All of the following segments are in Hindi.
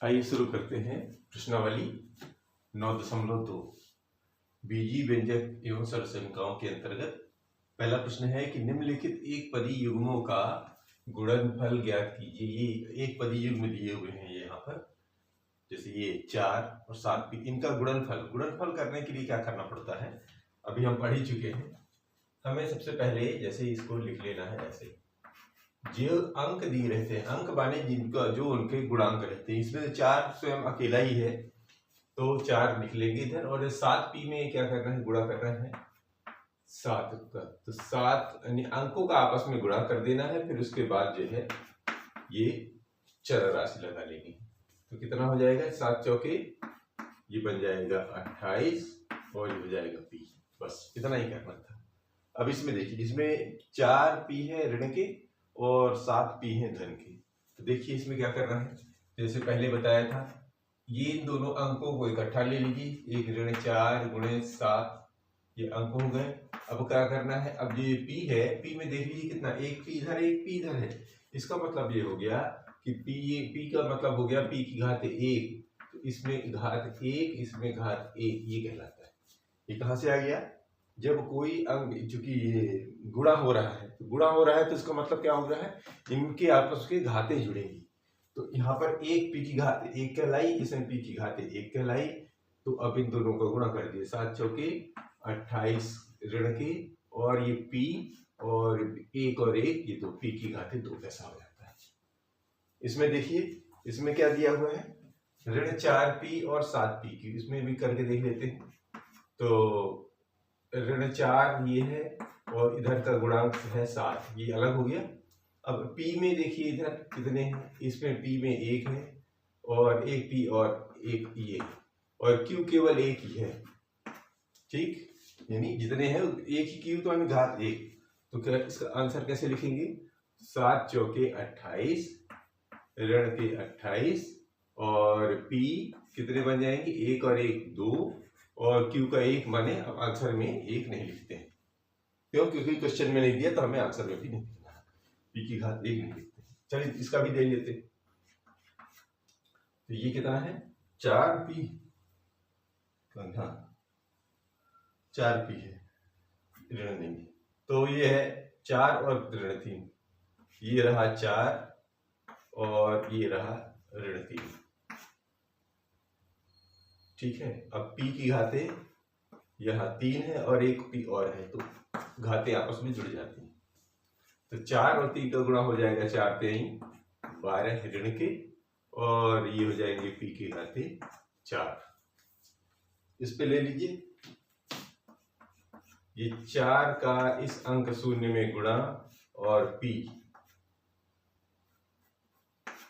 आइए शुरू करते हैं प्रश्नावली 9.2 बीजीय व्यंजक एवं सरसंहिकाओं के अंतर्गत पहला प्रश्न है कि निम्नलिखित एक पदी युग्मों का गुणनफल ज्ञात कीजिए। ये एक पदी युग्म दिए हुए हैं यहाँ पर, जैसे ये 4 और 7 इनका गुणनफल करने के लिए क्या करना पड़ता है अभी हम पढ़ ही चुके हैं। हमें सबसे पहले जैसे इसको लिख लेना है, ऐसे जो अंक दिए रहते हैं, अंक माने जिनका जो उनके गुणांक रहते हैं। इसमें 4 स्वयं अकेला ही है तो 4 लिख लेंगे इधर, और 7p में क्या करना है, गुणा करना है 7 का, तो 7 यानी अंकों का आपस में गुणा कर देना है। फिर उसके बाद जो है ये चर राशि लगा लेंगे, तो कितना हो जाएगा 7 चौके ये बन जाएगा 28 और ये हो जाएगा p। बस इतना ही करना था। अब इसमें देखिए, इसमें 4p है ऋण के और 7p है धन के। तो देखिए इसमें क्या करना है, जैसे पहले बताया था, ये इन दोनों अंकों को इकट्ठा ले लीजिए, एक ऋण 4 गुणे 7 ये अंक हो गए। अब क्या करना है, अब ये p है, p में देख लीजिए कितना, एक p इधर एक p इधर है। इसका मतलब ये हो गया कि p का मतलब हो गया p की घात 1, तो इसमें घात 1 इसमें घात 1 ये कहलाता है। ये कहाँ से आ गया, जब कोई अंक चूंकि ये गुणा हो रहा है, तो गुणा हो रहा है तो इसका मतलब क्या हो रहा है, इनके आपस के घातें जुड़ेंगी। तो यहाँ पर एक p की घात 1 कहलाई, इसमें p की घात 1 कहलाई, तो अब इन दोनों को गुणा कर दिए, 7 चौके 28 ऋण के, और ये p और 1 और 1 ये तो p की घात 2 कैसा हो जाता है। इसमें देखिए, इसमें क्या दिया हुआ है, ऋण 4p और 7p की, इसमें भी करके देख लेते हैं। तो ऋण 4 ये है और इधर का गुणांक है 7, ये अलग हो गया। अब p में देखिए इधर कितने हैं, इसमें p में 1 है और एक p और एक ये, और q केवल एक ही है, ठीक, यानी जितने हैं एक ही q, तो हमें घात 1। तो क्या इसका आंसर कैसे लिखेंगे, 7 चौके 28 ऋण के 28 और p कितने बन जाएंगे, 1 और 1 2, और q का 1 माने अब आंसर में 1 नहीं लिखते हैं, क्यों, क्योंकि क्वेश्चन में नहीं दिया तो हमें आंसर में भी नहीं लिखना, p की घात 1 नहीं लिखते। चलिए इसका भी दे लेते, तो ये कितना है 4p, हाँ 4p है, ऋण नहीं, तो ये है 4 और ऋण 3, ये रहा 4 और ये रहा ऋण 3, ठीक है। अब p की घातें यहाँ 3 है और एक p और है, तो घातें आपस में जुड़ जाती हैं। तो 4 और 3 का गुणा हो जाएगा, 4 3 12 ऋण के, और ये हो जाएंगे p की घातें 4। इस पे ले लीजिए, ये 4 का इस अंक शून्य में गुणा और p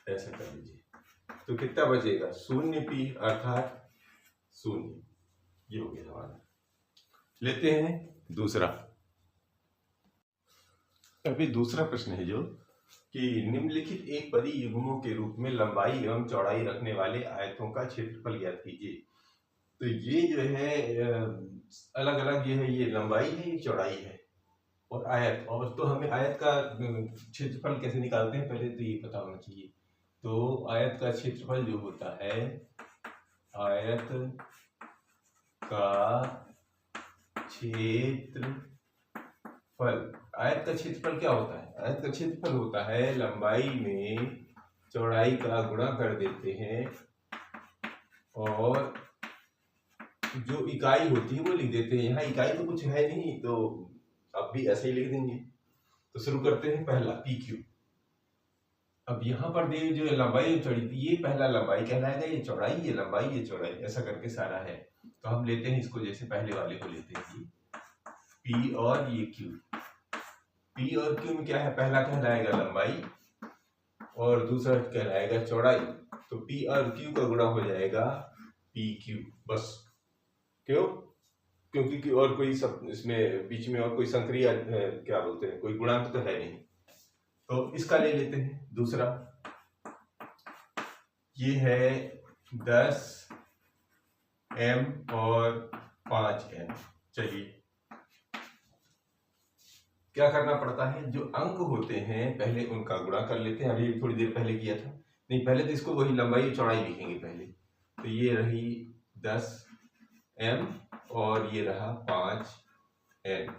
ऐसा कर लीजिए, तो कितना बचेगा, 0p अर्थात 0। ये हो गया हमारा। लेते हैं दूसरा। अभी दूसरा प्रश्न है जो कि निम्नलिखित एक पदी युग्मों के रूप में लंबाई एवं चौड़ाई रखने वाले आयतों का क्षेत्रफल ज्ञात कीजिए। तो ये जो है अलग अलग, ये है, ये लंबाई है, ये चौड़ाई है और आयत, और तो हमें आयत का क्षेत्रफल कैसे निकालते हैं पहले तो ये पता होना चाहिए। तो आयत का क्षेत्रफल जो होता है, आयत का क्षेत्रफल, आयत का क्षेत्रफल क्या होता है, आयत का क्षेत्रफल होता है लंबाई में चौड़ाई का गुणा कर देते हैं और जो इकाई होती है वो लिख देते हैं। यहाँ इकाई तो कुछ है नहीं, तो अब भी ऐसे ही लिख देंगे। तो शुरू करते हैं, पहला PQ। अब यहाँ पर दे जो लंबाई चौड़ी, ये पहला लंबाई कहलाएगा, ये चौड़ाई, ये लंबाई, ये चौड़ाई, ऐसा करके सारा है। तो हम लेते हैं इसको, जैसे पहले वाले को लेते हैं, P और ये Q। P और Q में क्या है, पहला कहलाएगा लंबाई और दूसरा कहलाएगा चौड़ाई। तो P और Q का गुणा हो जाएगा PQ, बस। क्यों, क्योंकि और कोई सब इसमें बीच में और कोई संक्रिया क्या बोलते हैं, कोई गुणांक तो है नहीं। तो इसका ले लेते हैं दूसरा, ये है 10m और 5m। चलिए क्या करना पड़ता है, जो अंक होते हैं पहले उनका गुणा कर लेते हैं, अभी थोड़ी देर पहले किया था। नहीं, पहले तो इसको वही लंबाई और चौड़ाई लिखेंगे पहले। तो ये रही 10m और ये रहा 5n।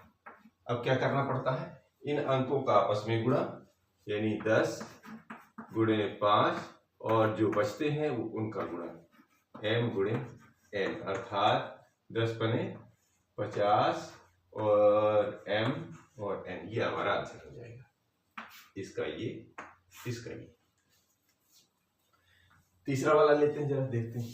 अब क्या करना पड़ता है, इन अंकों का आपस में गुणा, यानी 10 गुणे 5 और जो बचते हैं वो उनका गुणा, m गुणे n, अर्थात 10 बने 50 और m और n, ये हमारा आंसर हो जाएगा। इसका ये। तीसरा वाला लेते हैं, जरा देखते हैं।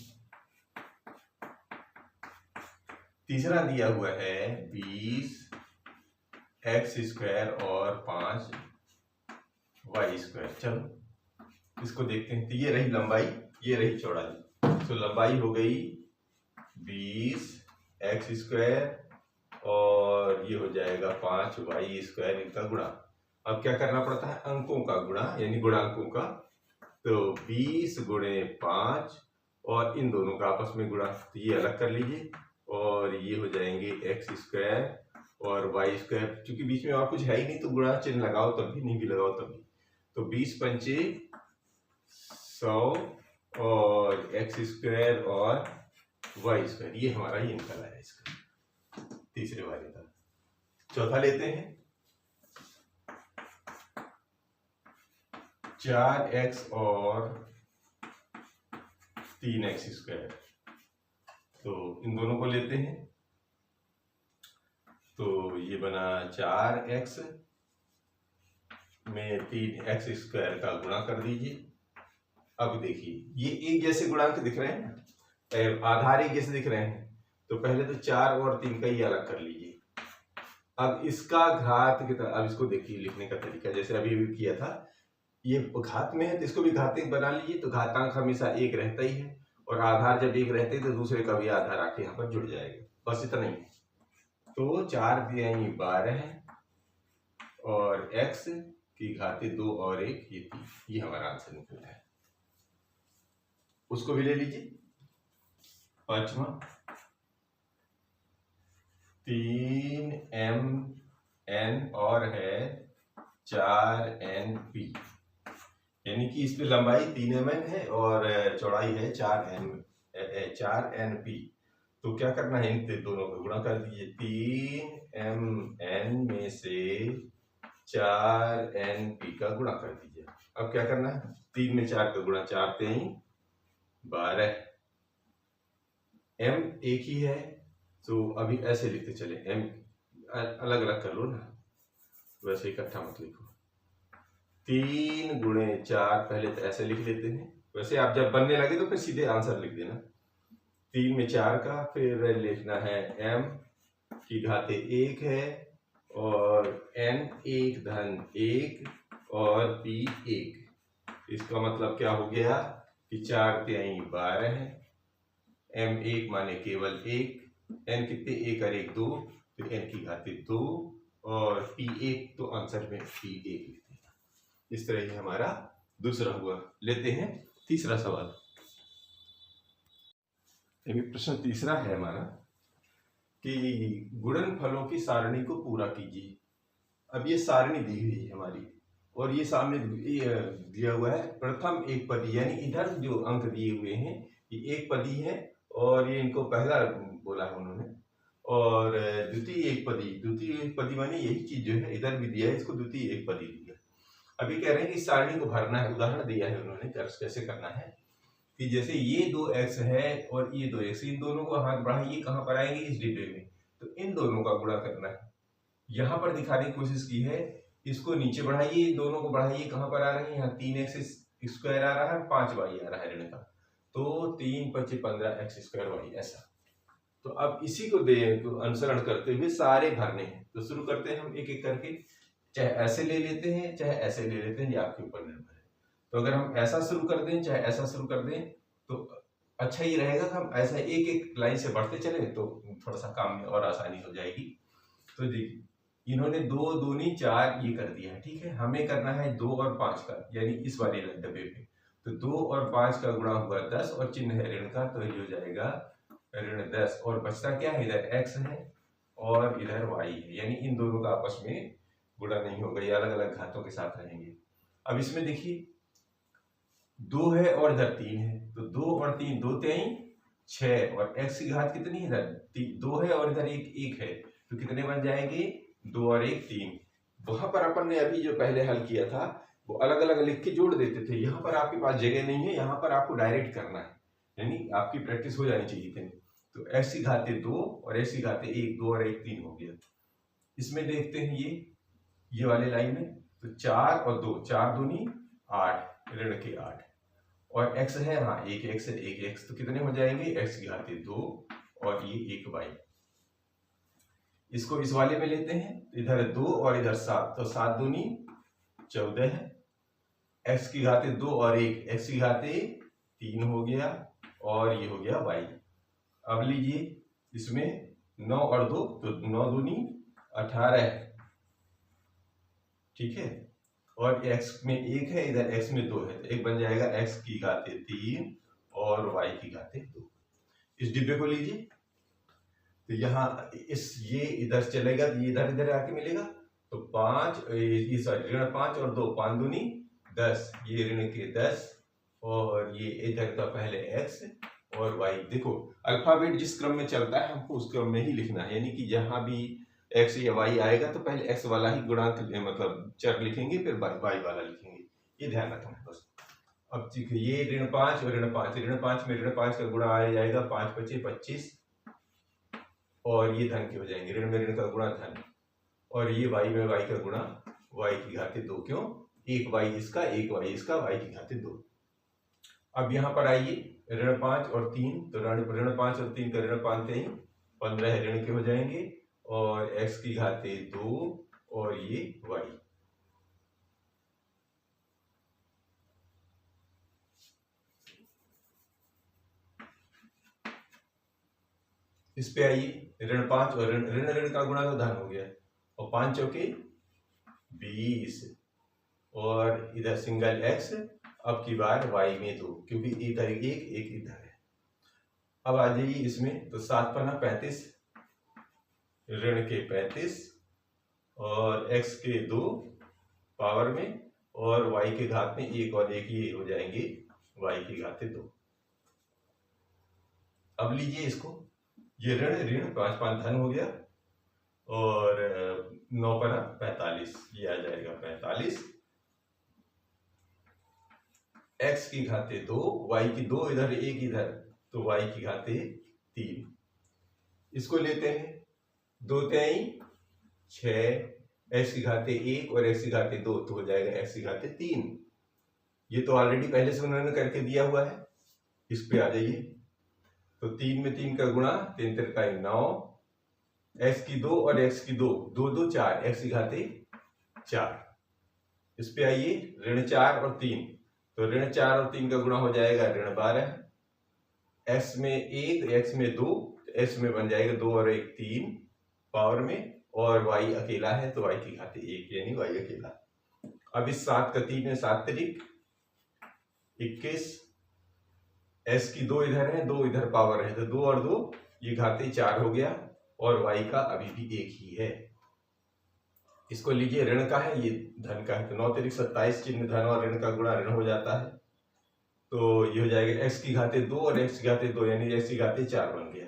तीसरा दिया हुआ है 20x² और 5y²। चलो इसको देखते हैं। तो ये रही लंबाई, ये रही चौड़ाई। तो लंबाई हो गई 20x² और ये हो जाएगा 5y², इनका गुणा। अब क्या करना पड़ता है, अंकों का गुणा, यानी गुणांकों का। तो 20 गुणे 5 और इन दोनों का आपस में गुणा, तो ये अलग कर लीजिए और ये हो जाएंगे x² और y²। क्योंकि बीच में और कुछ है ही नहीं तो गुणा चिन्ह लगाओ तब भी, नहीं भी लगाओ तब भी। तो 20 पंचे 100 और x² और y², ये हमारा ये निकला है इसका, तीसरे वाले का। चौथा लेते हैं, 4x और 3x²। तो इन दोनों को लेते हैं। तो ये बना 4x में 3x² का गुणा कर दीजिए। अब देखिए ये एक जैसे गुणांक दिख रहे हैं ना, आधार एक जैसे दिख रहे हैं। तो पहले तो 4 और 3 का ही अलग कर लीजिए। अब इसका घात कितना, अब इसको देखिए लिखने का तरीका, जैसे अभी भी किया था, ये घात में है तो इसको भी घातांक बना लीजिए। तो घातांक हमेशा एक रहता ही है और आधार जब एक रहते हैं तो दूसरे का भी आधार आके यहाँ पर जुड़ जाएगा, बस इतना ही। तो 4 दिया 12 और x की घातें 2 और 1 ये 3, ये हमारा आंसर निकला है। उसको भी ले लीजिए। पांचवा 3mn और है 4np, यानी कि इस पे लंबाई 3mn है और चौड़ाई है 4np। तो क्या करना है, इन दोनों का गुणा कर दीजिए। 3mn में से 4np का गुणा कर दीजिए। अब क्या करना है, 3 में 4 का गुणा, 4 3 12, m एक ही है तो अभी ऐसे लिखते चले, m अलग अलग कर लो ना, वैसे इकट्ठा मत लिखो। 3 गुणे 4 पहले तो ऐसे लिख लेते हैं, वैसे आप जब बनने लगे तो फिर सीधे आंसर लिख देना। 3 में 4 का, फिर लिखना है m की घातें 1 है और n 1 धन 1 और p 1। इसका मतलब क्या हो गया कि 4 3 12 है, m 1 माने केवल 1, n कितने, 1 और 1 2, तो n की घातें 2 और p 1, तो आंसर में p 1 लिखते हैं। इस तरह ही हमारा दूसरा हुआ। लेते हैं तीसरा सवाल। प्रश्न तीसरा है हमारा कि गुणनफलों की सारणी को पूरा कीजिए। अब ये सारणी दी हुई है हमारी और ये सामने दिया हुआ है प्रथम एक पदी, यानी इधर जो अंक दिए हुए हैं ये एक पदी है और ये इनको पहला बोला है उन्होंने, और द्वितीय एक पदी माने यही चीज जो है इधर भी दिया है, इसको द्वितीय एक पदी दिया। अभी कह रहे हैं कि सारणी को भरना है, उदाहरण दिया है उन्होंने, कैसे करना है कि जैसे ये 2x है और ये 2x, इन दोनों को हाथ बढ़ाइए, कहाँ पर आएंगे, इस डिब्बे में, तो इन दोनों का गुणा करना है। यहाँ पर दिखाने की कोशिश की है, इसको नीचे बढ़ाइए, दोनों को बढ़ाइए, कहाँ पर आ रहे हैं, यहाँ 3x² आ रहा है, 5y आ रहा है ऋण का, तो 3 5 15x²y ऐसा। तो अब इसी को अनुसरण करते हुए सारे भरने हैं। तो शुरू करते हैं हम एक एक करके, चाहे ऐसे ले लेते हैं चाहे ऐसे ले लेते हैं, ये आपके ऊपर निर्भर है। तो अगर हम ऐसा शुरू कर दें चाहे ऐसा शुरू कर दें तो अच्छा ही रहेगा कि हम ऐसा एक एक लाइन से बढ़ते चले तो थोड़ा सा काम में और आसानी हो जाएगी। तो देखिए इन्होंने 2 दूनी 4 ये कर दिया है, ठीक है। हमें करना है 2 और 5 का, यानी इस वाले डब्बे पे। तो 2 और 5 का गुणा हुआ 10 और चिन्ह है ऋण का, तो ये हो जाएगा ऋण 10 और बचता क्या है, इधर x है और इधर y है, यानी इन दोनों का आपस में गुणा नहीं होगा, ये अलग अलग घातों के साथ रहेंगे। अब इसमें देखिए 2 है और इधर 3 है, तो 2 और 3 2 3 6, और x की घात कितनी है इधर 2 है और इधर 1 है, तो कितने बन जाएंगे 2 और 1 3। वहां पर अपन ने अभी जो पहले हल किया था वो अलग अलग लिख के जोड़ देते थे, यहाँ पर आपके पास जगह नहीं है, यहाँ पर आपको डायरेक्ट करना है, यानी आपकी प्रैक्टिस हो जानी चाहिए थी। तो x की घाते 2 और x की घाते 1, 2 और 1 3 हो गया। इसमें देखते हैं ये वाले लाइन में, तो 4 और 2 4 दूनी 8 ऋण के 8, और x है हाँ 1 x है 1 x, तो कितने हो जाएंगे x की घाते 2 और ये 1 y। इसको इस वाले में लेते हैं, इधर 2 और इधर 7, तो 7 दूनी 14 है, x की घाते 2 और 1 x की घाते 3 हो गया, और ये हो गया y। अब लीजिए इसमें 9 और 2, तो 9 दूनी 18, ठीक है, और x में 1 है, इधर x में 2 है, तो एक बन जाएगा x की घाते 3 और y की घाते 2। इस डिब्बे को लीजिए, तो यहाँ ये इधर चलेगा, ये इधर इधर आके मिलेगा, तो 5 सॉरी ऋण 5 और 2 5 दूनी 10, ये ऋण के 10, और ये इधर का पहले x और y। देखो अल्फाबेट जिस क्रम में चलता है हमको उस क्रम में ही लिखना है, यानी कि जहां भी x या y आएगा तो पहले x वाला ही गुणांक मतलब चर लिखेंगे, फिर y वाला लिखेंगे, ये ध्यान रखना बस। अब देखिए ये ऋण 5 और ऋण 5, ऋण 5 में ऋण 5 का गुणा आ जाएगा 5 5 25, और ये धन के हो जाएंगे, ऋण में ऋण का गुणा धन, और ये y में y का गुणा y की घाते 2, क्यों 1 y इसका 1 y इसका y की घाते 2। अब यहाँ पर आइए ऋण 5 और 3, तो ऋण 5 और 3 का ऋण 5 ही 15 ऋण के हो जाएंगे, और x की घाते 2 और ये y। इस पे आइए ऋण 5 और ऋण ऋण का गुणा तो धन हो गया, और 5 चौके 20, और इधर सिंगल x, अब की बार y में 2, क्योंकि इधर 1 इधर है। अब आ जाइए इसमें, तो 7 पन्ना 35, ऋण के 35, और x के 2 पावर में, और y के घात में 1 और 1, ये हो जाएंगे y की घाते 2। अब लीजिए इसको, ये ऋण ऋण 5 5 धन हो गया, और 9 पन्ना 45, ये आ जाएगा 45, x की घाते 2, y की 2 इधर 1 इधर, तो y की घाते 3। इसको लेते हैं, 2 3 6, x की घाते 1 और x की घाते 2, तो हो जाएगा x की घाते 3। ये तो ऑलरेडी पहले से उन्होंने करके दिया हुआ है। इस पे आ जाइए, तो 3 में 3 का गुणा 3 तिरका 9, x की 2 और x की 2 2 2 4, x की घाते 4। इस पे आइए ऋण 4 और 3, तो ऋण 4 और 3 का गुणा हो जाएगा ऋण 12, x में 1 x में 2, x में बन जाएगा 2 और 1 3 पावर में, और y अकेला है तो y की घाते 1, यानी y अकेला। अब इस 7 का 3 में 7 तिरिक 21, s की 2 इधर है 2 इधर पावर है, तो 2 और 2 ये घाते 4 हो गया, और y का अभी भी 1 ही है। इसको लीजिए ऋण का है, ये धन का है, तो 9 तिरिक 27, चिन्ह धन और ऋण का गुणा ऋण हो जाता है, तो ये हो जाएगा x की घाते 2 और x की घाते 2, यानी x की घाते 4 बन गया,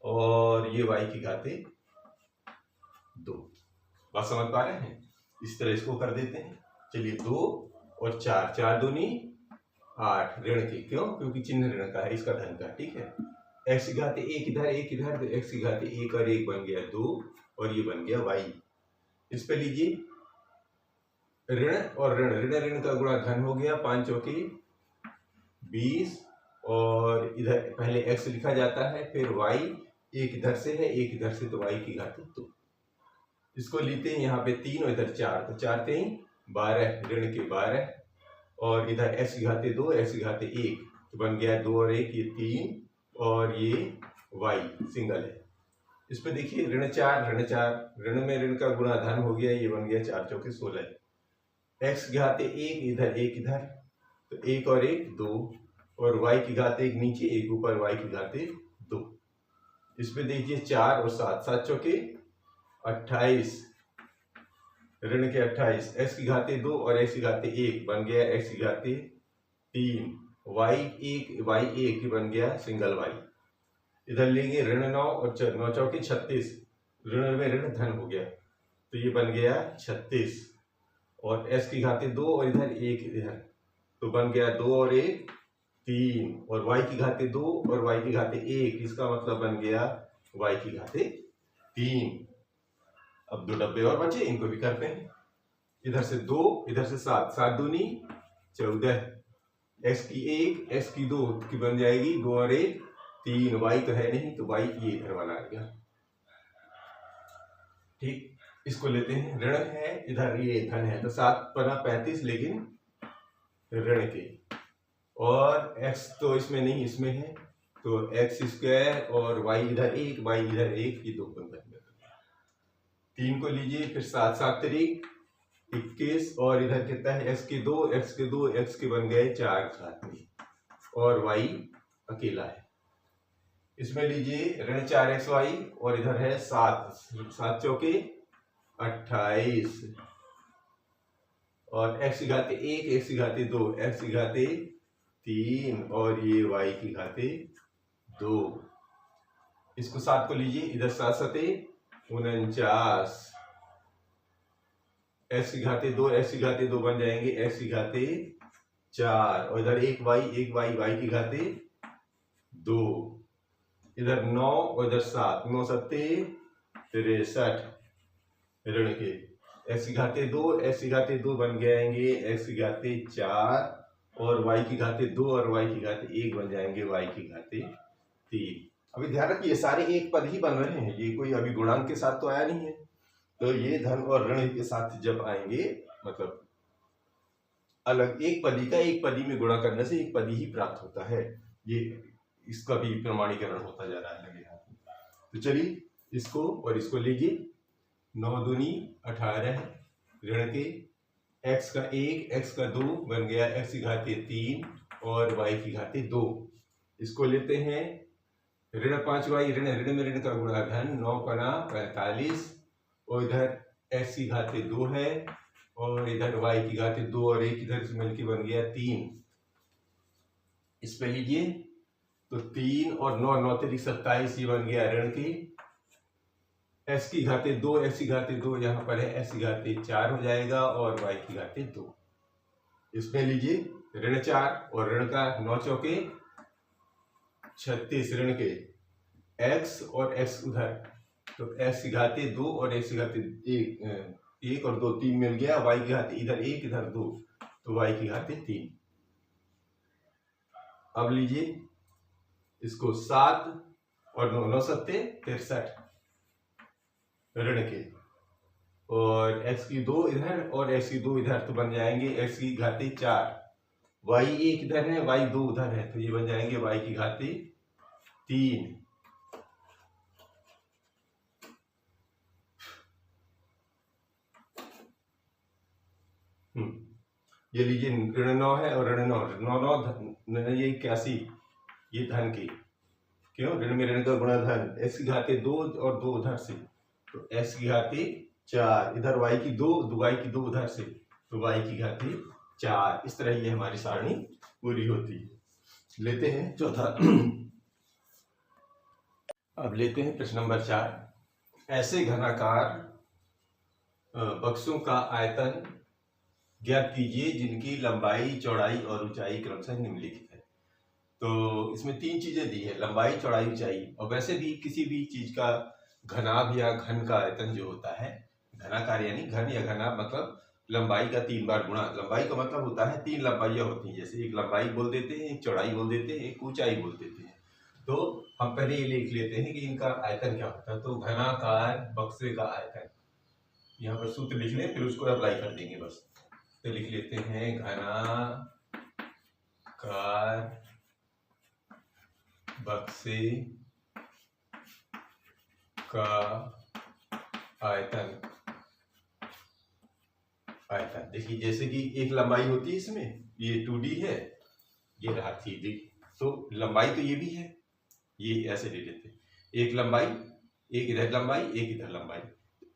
और ये y की घाते 2। बात समझ पा रहे हैं? इस तरह इसको कर देते हैं। चलिए 2 और 4, 4 दूनी 8 ऋण की, क्यों क्योंकि चिन्ह ऋण का है, इसका धन का, ठीक है। x की घाते 1 इधर 1 इधर, तो x की घाते 1 और 1 बन गया 2, और ये बन गया y। इस पे लीजिए ऋण और ऋण ऋण ऋण का गुणा धन हो गया, 5 चौकी 20, और इधर पहले x लिखा जाता है, फिर y, एक इधर से है एक इधर से, तो y की घाते 2। इसको लेते हैं यहाँ पे 3 और इधर 4, तो 4 3 12 ऋण के 12, और इधर x की घाते 2 x की घाते 1, तो बन गया 2 और 1 ये 3, और ये y सिंगल है। इस पे देखिए ऋण 4 ऋण में ऋण का गुणा धन हो गया, ये बन गया 4 चौके 16, x की घाते 1 इधर 1 इधर, तो 1 और 1 2, और y की घाते 1 नीचे 1 ऊपर, y की घाते 2। इस पे देखिए 4 और 7, 7 चौके 28, ऋण के 28, x की घाते 2 और x की घाते 1 बन गया x की घाते 3, y1 की बन गया सिंगल y। इधर लेंगे ऋण 9 और 9 चौके 36, ऋण में ऋण धन हो गया, तो ये बन गया 36 और s की घाते 2 और इधर 1 इधर, तो बन गया 2 और 1 3 और y की घाते 2 और y की घाते 1, इसका मतलब बन गया y की घाते 3। अब 2 डब्बे और बचे, इनको भी करते हैं। इधर से 2 इधर से 7, 7 दूनी 14, x की 1 x की 2 की बन जाएगी 2 और 1 3, y तो है नहीं तो y ये इधर वाला आ गया। ठीक, इसको लेते हैं, ऋण है इधर ये धन है, तो 7 पना 35 लेकिन ऋण के, और x तो इसमें नहीं इसमें है, तो x² और y इधर 1 y इधर 1, ये 2 बन गए। 3 को लीजिए, फिर 7 7 तरीक 21 और इधर कितना है x के 2 x के बन गए 4 घाते और y अकेला है। इसमें लीजिए ऋण 4xy और इधर है 7 7 चौके 28 और x की घाते 1 x की घाते 2 x की घाते 3 और ये y की घाते 2। इसको 7 को लीजिए, इधर 7 7 49, x की घाते 2 x की घाते 2 बन जाएंगे x की घाते 4 और इधर 1 y y की घाते 2, इधर 9 और इधर 7 9 7 63 ऋण के, x की घाते 2 x की घाते 2 बन जाएंगे x की घाते 4 और y की घाते 2 और y की घाते 1 बन जाएंगे y की घाते 3। अभी ध्यान रखिए सारे एक पद ही बन रहे हैं, ये कोई अभी गुणांक के साथ तो आया नहीं है, तो ये धन और ऋण के साथ जब आएंगे मतलब अलग एक पदी का एक पदी में गुणा करने से एक पदी ही प्राप्त होता है, ये इसका भी प्रमाणीकरण होता जा रहा है लगे हाथ में। तो चलिए इसको और इसको लीजिए, 9 दूनी 18 ऋण के, x का 1 x का 2 बन गया x की घाते 3 और y की घाते 2। इसको लेते हैं ऋण 5y ऋण ऋण में ऋण का गुणा धन 9 पना 45 और इधर x की घाते 2 है और इधर y की घाते 2 और 1 इधर से मिलकर बन गया 3। इस पे लीजिए तो 3 और 9 9 तरीक 27, ये बन गया ऋण की, x की घाते 2 x की घाते 2 यहाँ पर है x की घाते 4 हो जाएगा और y की घाते 2। इसमें लीजिए ऋण 4 और ऋण का 9 चौके 36 ऋण के, x और x उधर, तो x की घाते 2 और x की घाते 1 और 2 3 मिल गया, y की घाते इधर 1 इधर 2, तो y की घाते 3। अब लीजिए इसको 7 और 9 9 7 63 ऋण के, और x की 2 इधर और x की 2 इधर, तो बन जाएंगे x की घाते 4, y 1 इधर है y 2 उधर है, तो ये बन जाएंगे y की घाते 3। ये लीजिए ऋण 9 है और ऋण 9 9 ये 81, ये धन की, क्यों ऋण में ऋण का गुणा धन, x की घाते 2 और 2 उधर से, तो x की घाते 4 इधर y की 2 उधर से, तो y की घाते 4। इस तरह ये हमारी सारणी पूरी होती है। लेते हैं चौथा। अब लेते हैं प्रश्न नंबर 4। ऐसे घनाकार बक्सों का आयतन ज्ञात कीजिए जिनकी लंबाई चौड़ाई और ऊंचाई क्रमशः निम्नलिखित है। तो इसमें 3 चीजें दी है, लंबाई चौड़ाई ऊंचाई, और वैसे भी किसी भी चीज का घनाभ या घन का आयतन जो होता है, घनाकार यानी घन या घनाभ मतलब लंबाई का 3 बार गुणा। लंबाई का मतलब होता है 3 लंबाइयां होती हैं, जैसे एक लंबाई बोल देते हैं, एक चौड़ाई बोल देते हैं, एक ऊंचाई बोल देते हैं। तो हम पहले ये लिख लेते हैं कि इनका आयतन क्या होता है। तो घनाकार बक्से का आयतन, यहाँ पर सूत्र लिख लें फिर उसको अप्लाई कर देंगे बस। तो लिख लेते हैं घनाकार बक्से का आयतन। देखिए जैसे कि एक लंबाई होती है, इसमें ये 2D है, ये रहा 3D, तो लंबाई तो ये भी है, ये ऐसे ले लेते हैं, एक लंबाई, एक इधर लंबाई, एक इधर लंबाई।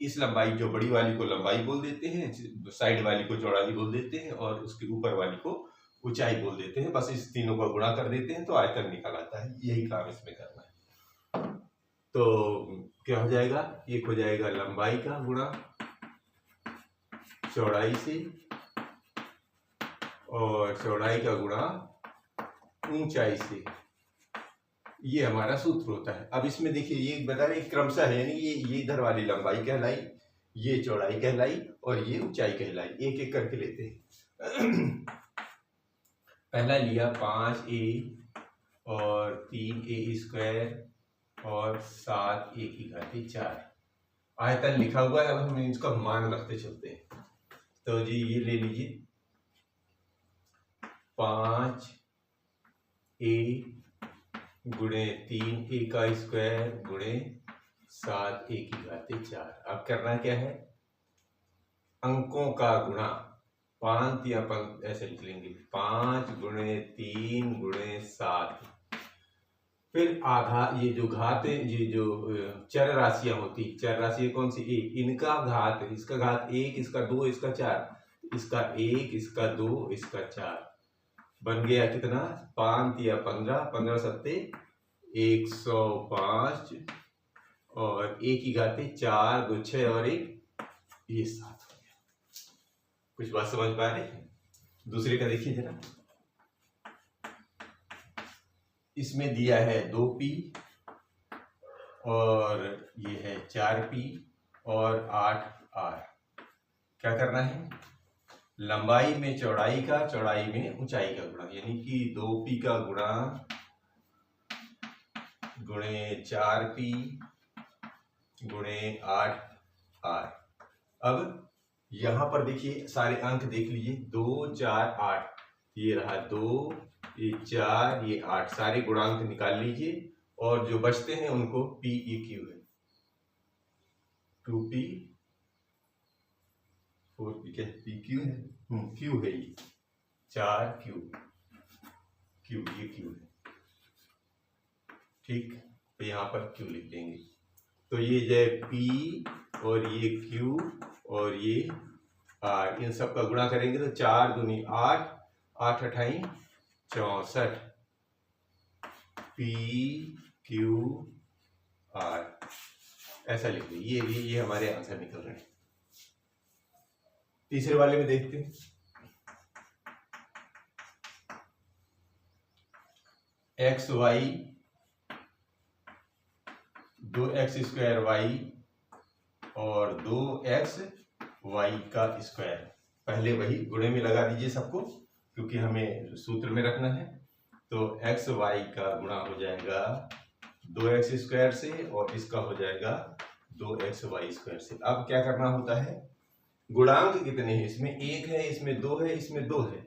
इस लंबाई जो बड़ी वाली को लंबाई बोल देते हैं, साइड वाली को चौड़ाई बोल देते हैं, और उसके ऊपर वाली को ऊंचाई बोल देते हैं, बस इस तीनों का गुणा कर देते हैं तो आयतन निकल आता है। यही काम इसमें करना है। तो क्या हो जाएगा, एक हो जाएगा लंबाई का गुणा चौड़ाई से, और चौड़ाई का गुणा ऊंचाई से। ये हमारा सूत्र होता है। अब इसमें देखिए ये बता रहे क्रमशः है, यानी ये इधर वाली लंबाई कहलाई, ये चौड़ाई कहलाई और ये ऊंचाई कहलाई। एक एक करके लेते हैं। पहला लिया 5a और 3a² और 7a⁴ आयतन लिखा हुआ है। अब हम इसका मान रखते चलते हैं। तो जी ये ले लीजिए 5a गुणे 3a² गुणे 7a⁴। अब करना क्या है, अंकों का गुणा, पांत या पंक्ति ऐसे लिख लेंगे, 5 गुणे 3 गुणे 7। फिर आघात, ये जो घात है, ये जो चर राशियां होती, चर राशि कौन सी, ए, इनका घात, इसका घात 1, इसका 2, इसका 4, इसका 1, इसका 2, इसका 4, बन गया कितना, 5 या 15, 15 सत्ते 105 और 1 4, 2 6 और 1 ये 7 हो गया। कुछ बात समझ पा रहे हैं? दूसरे का देखिए जरा, इसमें दिया है 2p और ये है 4p और 8r। क्या करना है, लंबाई में चौड़ाई का, चौड़ाई में ऊंचाई का गुणा, यानी कि 2p का गुणा गुणे 4p गुणे 8r। अब यहां पर देखिए सारे अंक देख लीजिए, 2 4 8, ये रहा 2, ये 4, ये 8, सारे गुणांक निकाल लीजिए और जो बचते हैं उनको p e q है, 2p 4p क्या p q है, q है, ये 4q, q ये q है, ठीक। तो यहाँ पर q लिख देंगे। तो ये जो p और ये q और ये r, इन सब का गुणा करेंगे तो 4 दूनी 8, 8 अठाई 64, p q r ऐसा लिख लीजिए। ये हमारे आंसर निकल रहे हैं। तीसरे वाले में देखते हैं, एक्स वाई 2x² y और 2x y का स्क्वायर। पहले वही गुणे में लगा दीजिए सबको, क्योंकि हमें सूत्र में रखना है। तो x y का गुणा हो जाएगा 2x² से और इसका हो जाएगा 2xy² से। अब क्या करना होता है, गुणांक कितने हैं, इसमें 1 है, इसमें 2 है, इसमें 2 है,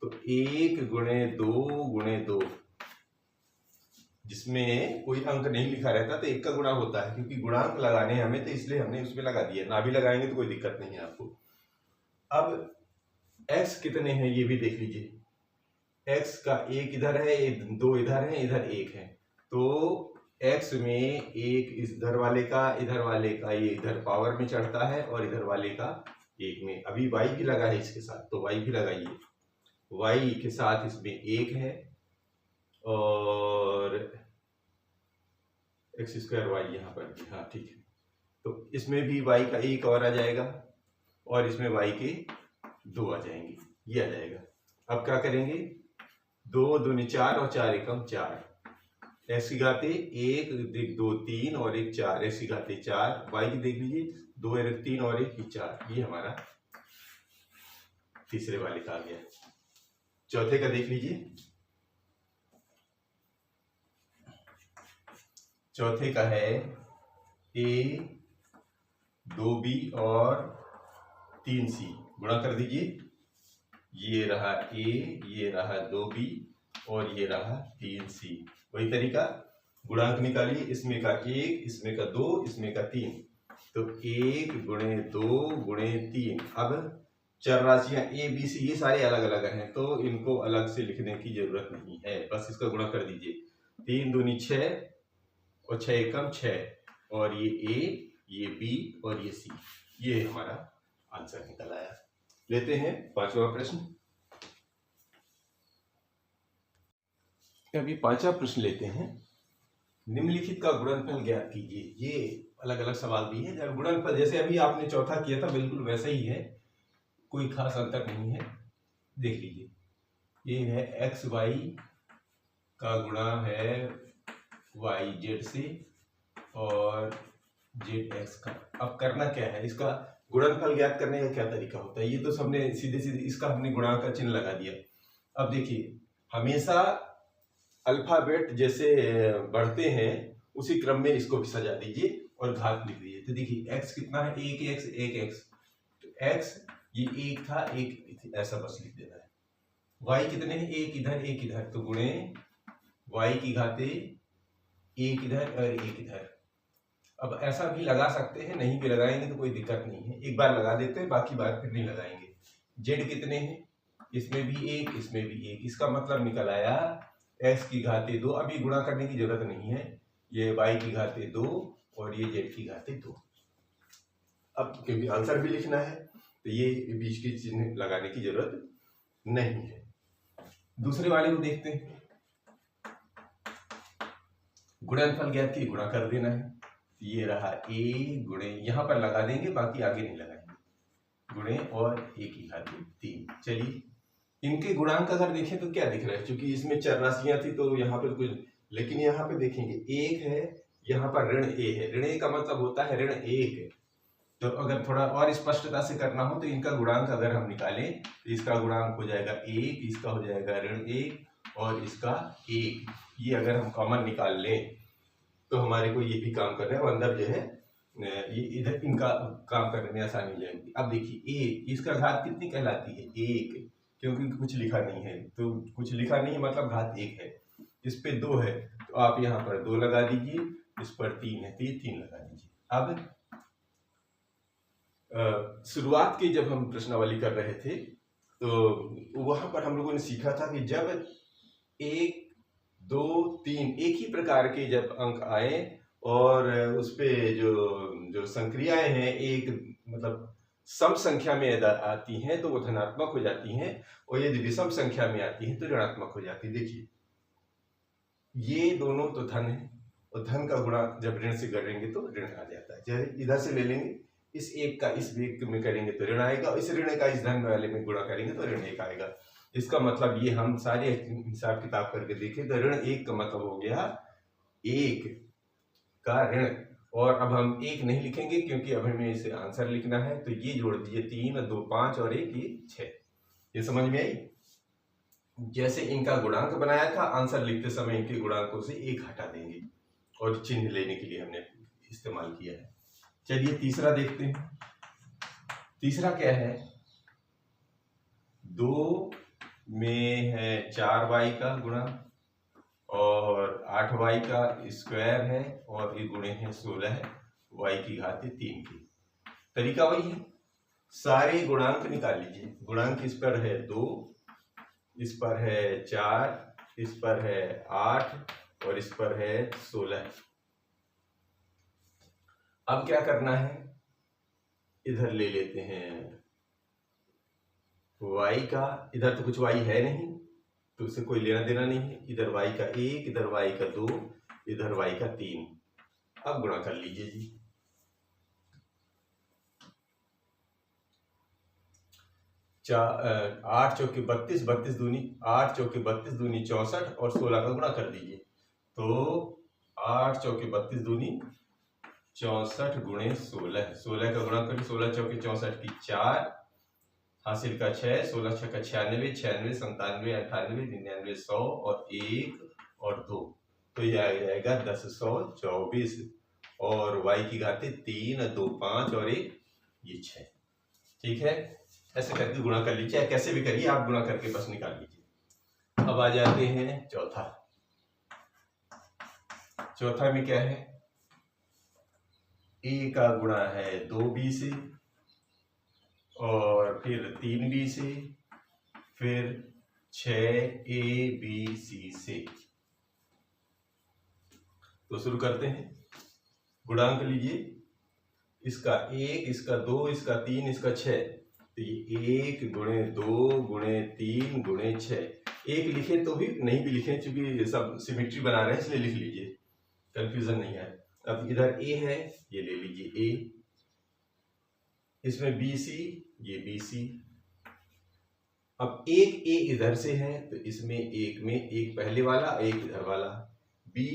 तो 1 गुणे 2 गुणे 2, जिसमें कोई अंक नहीं लिखा रहता तो 1 का गुणा होता है, क्योंकि गुणांक लगाने हैं हमें, तो इसलिए हमने उसमें लगा दिया। ना भी लगाएंगे तो कोई दिक्कत नहीं है आपको। अब x कितने हैं ये भी देख लीजिए, x का 1 इधर है, 2 इधर है, इधर 1 है, तो x में 1 इधर वाले का ये इधर पावर में चढ़ता है और इधर वाले का 1 में। अभी y भी लगा है इसके साथ, तो y भी लगाइए, y के साथ इसमें 1 है और x² y यहाँ पर भी, हाँ ठीक है। तो इसमें भी y का 1 और आ जाएगा और इसमें y के 2 आ जाएंगे, ये आ जाएगा। अब क्या करेंगे, 2 दूनी 4 और 4 एकम 4, x की घाते 1 2 3 और 1 4, x की घाते 4, y की देख लीजिए 2 1 3 और 1 4, ये हमारा तीसरे वाले का आ गया। चौथे का देख लीजिए, चौथे का है a 2b और 3c, गुणा कर दीजिए, ये रहा a, ये रहा 2b और ये रहा 3c। वही तरीका, गुणांक निकालिए, इसमें का 1, इसमें का 2, इसमें का 3, तो 1 गुणे 2 गुणे 3। अब चर राशियां a b c ये सारे अलग अलग हैं, तो इनको अलग से लिखने की जरूरत नहीं है, बस इसका गुणा कर दीजिए। 3 दूनी 6 और 6 एकम 6, और ये a, ये b और ये c, ये हमारा आंसर निकल आया। लेते हैं पांचवा प्रश्न। अभी पांचवा प्रश्न लेते हैं। निम्नलिखित का गुणनफल ज्ञात कीजिए। ये अलग अलग सवाल भी है। जब गुणनफल जैसे अभी आपने चौथा किया था बिल्कुल वैसा ही है, कोई खास अंतर नहीं है। देख लीजिए, ये है एक्स वाई का गुणा है वाई जेड से और जेड एक्स का। अब करना क्या है, इसका गुणनफल ज्ञात करने का क्या तरीका होता है। ये तो सबने सीधे सीधे इसका हमने गुणा का चिन्ह लगा दिया। अब देखिए, हमेशा अल्फाबेट जैसे बढ़ते हैं उसी क्रम में इसको भी सजा दीजिए और घात लिख दीजिए। तो देखिए x कितना है, एक एक्स एक एक्स, तो x ये एक था, एक ऐसा बस लिख देना है। y कितने हैं, एक इधर, तो गुणे y की घाते एक इधर और एक इधर। अब ऐसा भी लगा सकते हैं, नहीं भी लगाएंगे तो कोई दिक्कत नहीं है, एक बार लगा देते हैं, बाकी बार फिर नहीं लगाएंगे। z कितने हैं, इसमें भी एक, इसमें भी एक, इसका मतलब निकल आया x की घाते 2। अभी गुणा करने की जरूरत नहीं है, ये y की घाते 2 और ये z की घाते 2। अब क्योंकि आंसर भी लिखना है तो ये बीच के चिन्ह लगाने की जरूरत नहीं है। दूसरे वाले को देखते हैं। गुणनफल ज्ञात की गुणा कर देना है। ये रहा a गुणे, यहां पर लगा देंगे, बाकी आगे नहीं लगाएंगे, गुणे और a की घाते 3। चलिए, इनके गुणांक अगर देखें तो क्या दिख रहा है, क्योंकि इसमें चर राशियां थी तो यहाँ पे कुछ, लेकिन यहाँ पे देखेंगे एक है, यहाँ पर ऋण a है। ऋण a का मतलब होता है ऋण 1। तो अगर थोड़ा और स्पष्टता से करना हो तो इनका गुणांक अगर हम निकालें तो इसका गुणांक हो जाएगा 1, इसका हो जाएगा ऋण 1 और इसका 1। ये अगर हम कॉमन निकाल लें तो हमारे को ये भी काम करना है और अंदर जो है ये इधर इनका काम करने में आसानी हो जाएगी। अब देखिए a, इसका घात कितनी कहलाती है, 1, क्योंकि कुछ लिखा नहीं है, तो कुछ लिखा नहीं है मतलब घात 1 है। इस पे 2 है तो आप यहाँ पर 2 लगा दीजिए, इस पर 3 है तो ये 3 लगा दीजिए। अब शुरुआत की जब हम प्रश्नावली कर रहे थे तो वहां पर हम लोगों ने सीखा था कि जब 1, 2, 3 एक ही प्रकार के जब अंक आए और उस पे जो संक्रियाएं हैं एक मतलब सम संख्या में आती हैं तो वो धनात्मक हो जाती हैं, और यदि विषम संख्या में आती हैं तो ऋणात्मक हो जाती है। देखिए, ये दोनों तो धन है और धन का गुणा जब ऋण से करेंगे तो ऋण आ जाता है। चाहे इधर से ले लेंगे, इस एक का इस एक में करेंगे तो ऋण आएगा, और इस ऋण का इस धन वाले में गुणा करेंगे तो ऋण 1 आएगा। इसका मतलब ये हम सारे हिसाब किताब करके देखें तो ऋण 1 का मतलब हो गया 1 का ऋण। और अब हम 1 नहीं लिखेंगे क्योंकि अब हमें इसे आंसर लिखना है, तो ये जोड़ दीजिए 3, 2, 5 और 1 ये 6। ये समझ में आई। जैसे इनका गुणांक बनाया था, आंसर लिखते समय इनके गुणांकों से 1 हटा देंगे और चिन्ह लेने के लिए हमने इस्तेमाल किया है। चलिए तीसरा देखते हैं। तीसरा क्या है, 2 में है 4y का गुणा और 8y का स्क्वायर है और ये गुणे है 16 y की घात 3 की। तरीका वही है, सारे गुणांक निकाल लीजिए। गुणांक इस पर है 2, इस पर है 4, इस पर है 8 और इस पर है 16। अब क्या करना है, इधर ले लेते हैं y का, इधर तो कुछ y है नहीं तो उससे कोई लेना देना नहीं है। इधर y का 1, इधर y का 2, इधर y का 3। अब गुणा कर लीजिए जी। 8 चौके 32, 32 दूनी 8 चौके 32 दूनी 64 और 16 का गुणा कर दीजिए। तो 8 चौके 32 दूनी 64 गुणे 16, 16 का गुणा करिए, 16 चौके 64 की 4, हासिल का 6, 16 6 का 96, 96 97 98 99 100 और 1 और 2, तो ये आ जाएगा 1024 और y की घाते 3, 2, 5 और 1 ये 6। ठीक है, ऐसे करके गुणा कर लीजिए, कैसे भी करिए आप, गुणा करके बस निकाल लीजिए। अब आ जाते हैं चौथा। चौथा में क्या है, a का गुणा है 2b से और फिर 3b से, फिर 6abc से। तो शुरू करते हैं। गुणांक लीजिए, इसका 1, इसका 2, इसका 3, इसका 6। तो ये 1 गुणे 2 गुणे 3 गुणे 6, एक लिखे तो भी नहीं भी लिखे, चूंकि सब सिमेट्री बना रहे हैं इसलिए लिख लीजिए, कंफ्यूजन नहीं आए। अब इधर a है, ये ले लीजिए a, इसमें BC, ये BC। अब एक a इधर से है तो इसमें एक में एक पहले वाला एक इधर वाला, B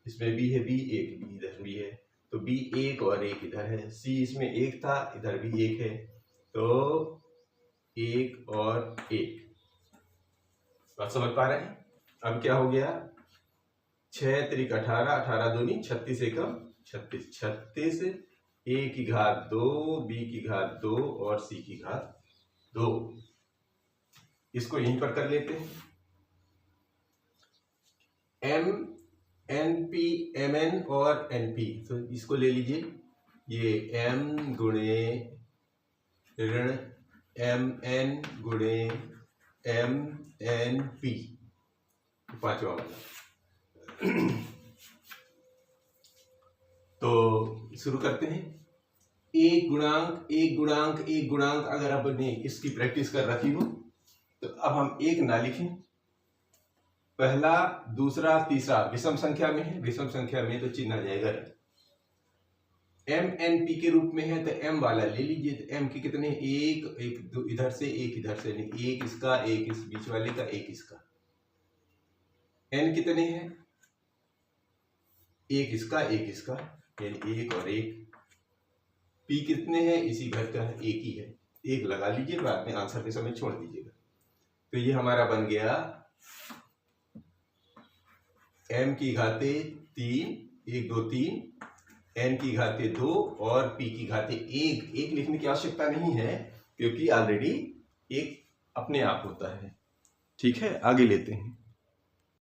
इसमें B है, B एक B इधर भी है तो B एक और एक इधर है, C इसमें एक था इधर भी एक है तो एक और एक। बात समझ पा रहे हैं? अब क्या हो गया, 6 त्रिक 18, 18 दूनी 36 एकम 36, 36 a की घात 2, b की घात 2 और c की घात 2। इसको यहीं पर कर लेते हैं। m, np, mn और np, तो इसको ले लीजिए, ये m गुणे ऋण mn गुणे mnp, पांचवा वाला। तो शुरू करते हैं। एक गुणांक एक गुणांक एक गुणांक, अगर आपने इसकी प्रैक्टिस कर रखी हो तो अब हम एक ना लिखें, पहला दूसरा तीसरा विषम संख्या में है, विषम संख्या में तो चिन्ह आ जाएगा। एम एन पी के रूप में है तो एम वाला ले लीजिए, तो एम के कितने, एक एक इधर से एक इधर से, नहीं एक इसका एक इस बीच वाले का एक इसका। एन कितने हैं, एक इसका एक इसका, यानी एक और एक। पी कितने हैं, इसी घर का है, एक ही है, एक लगा लीजिए, बाद में आंसर के समय छोड़ दीजिएगा। तो ये हमारा बन गया m की घाते 3, 1 2 3, n की घाते 2 और p की घाते 1। एक लिखने की आवश्यकता नहीं है क्योंकि ऑलरेडी एक अपने आप होता है। ठीक है, आगे लेते हैं।